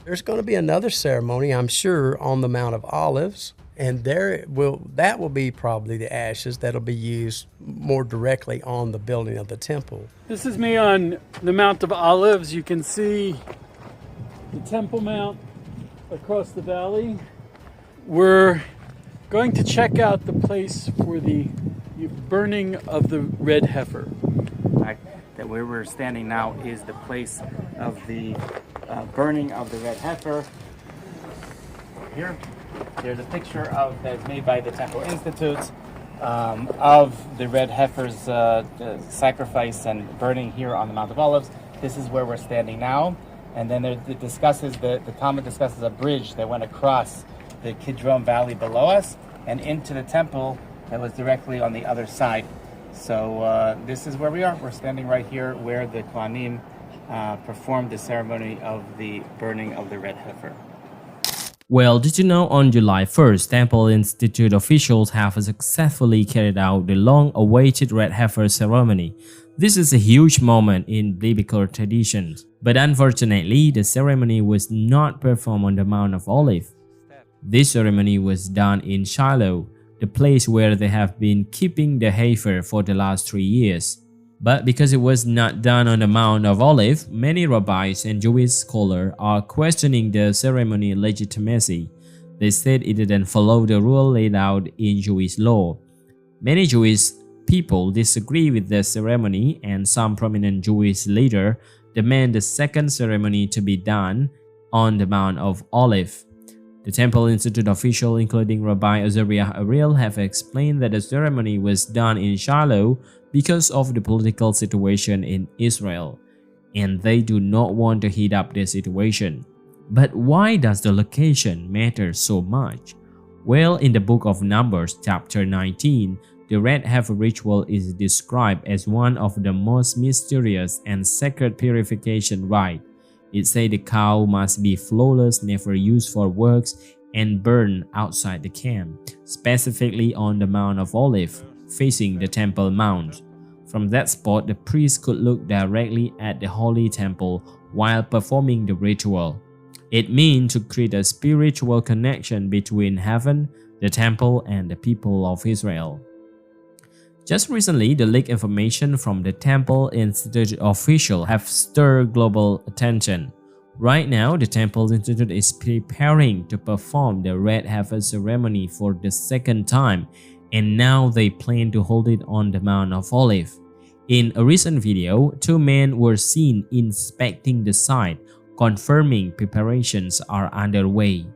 There's going to be another ceremony, I'm sure, on the Mount of Olives, and that will be probably the ashes that'll be used more directly on the building of the temple. This is me on the Mount of Olives. You can see the Temple Mount across the valley. We're going to check out the place for the burning of the red heifer. That where we're standing now is the place of the burning of the red heifer. Here, there's a picture that's made by the Temple Institute of the red heifer's sacrifice and burning here on the Mount of Olives. This is where we're standing now, and then the Talmud discusses a bridge that went across the Kidron Valley below us and into the temple that was directly on the other side. So this is where we are. We're standing right here where the Kohanim performed the ceremony of the burning of the red heifer. Well, did you know on July 1st, Temple Institute officials have successfully carried out the long-awaited Red Heifer Ceremony? This is a huge moment in biblical traditions, but unfortunately, the ceremony was not performed on the Mount of Olives. This ceremony was done in Shiloh, the place where they have been keeping the heifer for the last 3 years. But because it was not done on the Mount of Olives, many rabbis and Jewish scholars are questioning the ceremony legitimacy. They said it didn't follow the rule laid out in Jewish law. Many Jewish people disagree with the ceremony, and some prominent Jewish leaders demand the second ceremony to be done on the Mount of Olives. The Temple Institute officials, including Rabbi Azariah Ariel, have explained that the ceremony was done in Shiloh because of the political situation in Israel, and they do not want to heat up the situation. But why does the location matter so much? Well, in the book of Numbers, chapter 19, the red heifer ritual is described as one of the most mysterious and sacred purification rites. It says the cow must be flawless, never used for works, and burned outside the camp, specifically on the Mount of Olives, facing the Temple Mount. From that spot, the priest could look directly at the Holy Temple while performing the ritual. It means to create a spiritual connection between heaven, the temple, and the people of Israel. Just recently, the leaked information from the Temple Institute official have stirred global attention. Right now, the Temple Institute is preparing to perform the Red Heifer Ceremony for the second time, and now they plan to hold it on the Mount of Olives. In a recent video, two men were seen inspecting the site, confirming preparations are underway.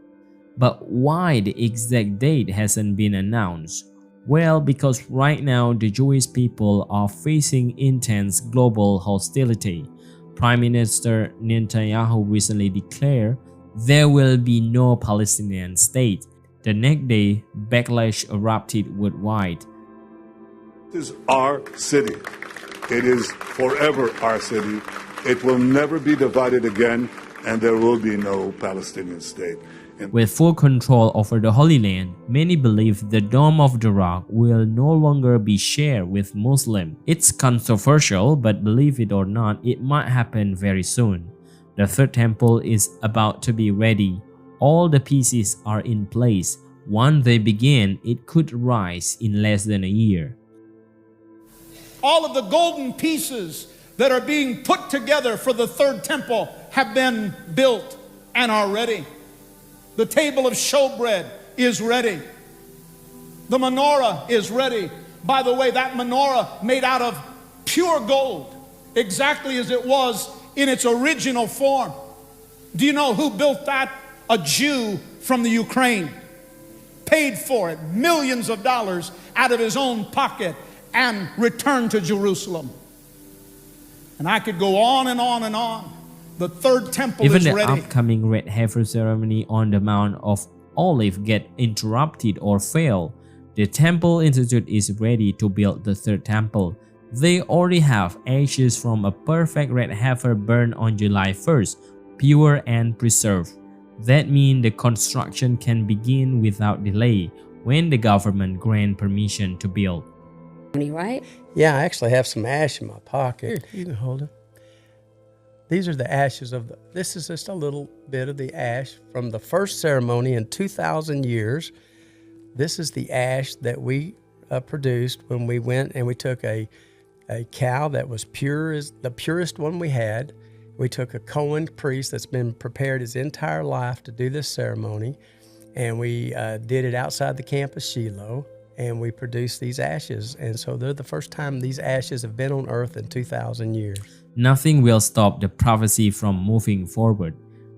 But why the exact date hasn't been announced? Well, because right now the Jewish people are facing intense global hostility. Prime Minister Netanyahu recently declared there will be no Palestinian state. The next day, backlash erupted worldwide. This is our city. It is forever our city. It will never be divided again, and there will be no Palestinian state. With full control over the Holy Land, many believe the Dome of the Rock will no longer be shared with Muslims. It's controversial, but believe it or not, it might happen very soon. The third temple is about to be ready. All the pieces are in place. Once they begin, it could rise in less than a year. All of the golden pieces that are being put together for the third temple have been built and are ready. The table of showbread is ready. The menorah is ready. By the way, that menorah made out of pure gold, exactly as it was in its original form. Do you know who built that? A Jew from the Ukraine. Paid for it, millions of dollars out of his own pocket, and returned to Jerusalem. And I could go on and on and on. The third temple Even is the ready. upcoming Red Heifer Ceremony on the Mount of Olives get interrupted or fail. The Temple Institute is ready to build the third temple. They already have ashes from a perfect red heifer burned on July 1st, pure and preserved. That means the construction can begin without delay when the government grants permission to build. Right? Yeah, I actually have some ash in my pocket. Here, you can hold it. These are the ashes of this is just a little bit of the ash from the first ceremony in 2,000 years. This is the ash that we produced when we went and we took a cow that was pure, as the purest one we had. We took a Cohen priest that's been prepared his entire life to do this ceremony, and we did it outside the camp of Shiloh, and we produced these ashes. And so they're the first time these ashes have been on earth in 2,000 years. Nothing will stop the prophecy from moving forward.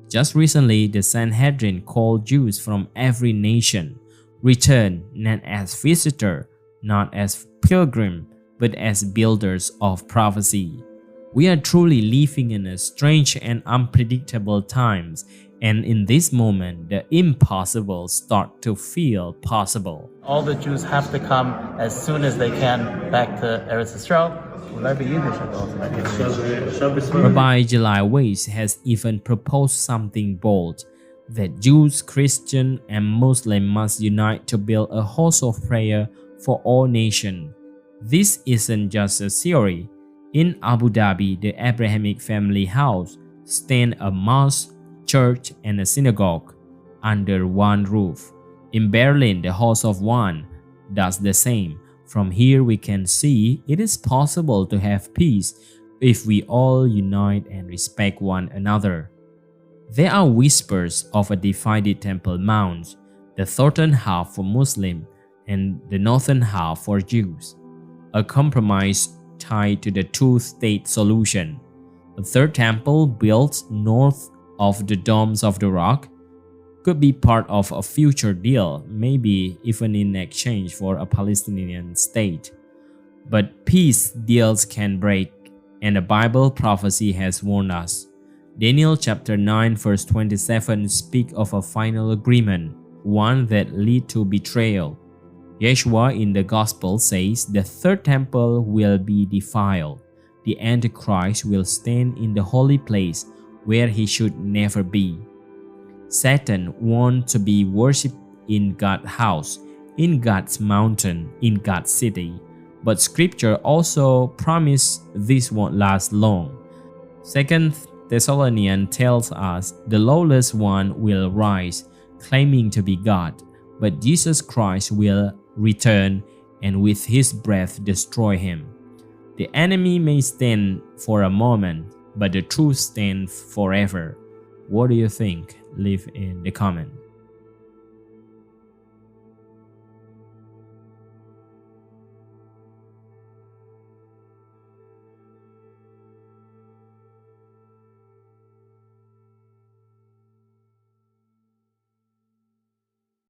Just recently, the Sanhedrin called Jews from every nation, return not as visitor, not as pilgrim, but as builders of prophecy. We are truly living in a strange and unpredictable times, and in this moment, the impossible start to feel possible. All the Jews have to come as soon as they can back to Eretz Yisrael. Rabbi July Weiss has even proposed something bold, that Jews, Christians, and Muslims must unite to build a house of prayer for all nations. This isn't just a theory. In Abu Dhabi, the Abrahamic family house stand a mosque, church, and a synagogue under one roof. In Berlin, the House of One does the same. From here, we can see it is possible to have peace if we all unite and respect one another. There are whispers of a divided Temple Mount, the southern half for Muslims and the northern half for Jews. A compromise tied to the two-state solution. A third temple built north of the Domes of the Rock could be part of a future deal, maybe even in exchange for a Palestinian state. But peace deals can break, and the Bible prophecy has warned us. Daniel chapter 9 verse 27 speak of a final agreement, one that lead to betrayal. Yeshua in the Gospel says the third temple will be defiled. The Antichrist will stand in the holy place where he should never be. Satan wants to be worshipped in God's house, in God's mountain, in God's city. But Scripture also promises this won't last long. 2 Thessalonians tells us the lawless one will rise, claiming to be God, but Jesus Christ will return and with his breath destroy him. The enemy may stand for a moment, but the truth stands forever. What do you think? Leave in the comment.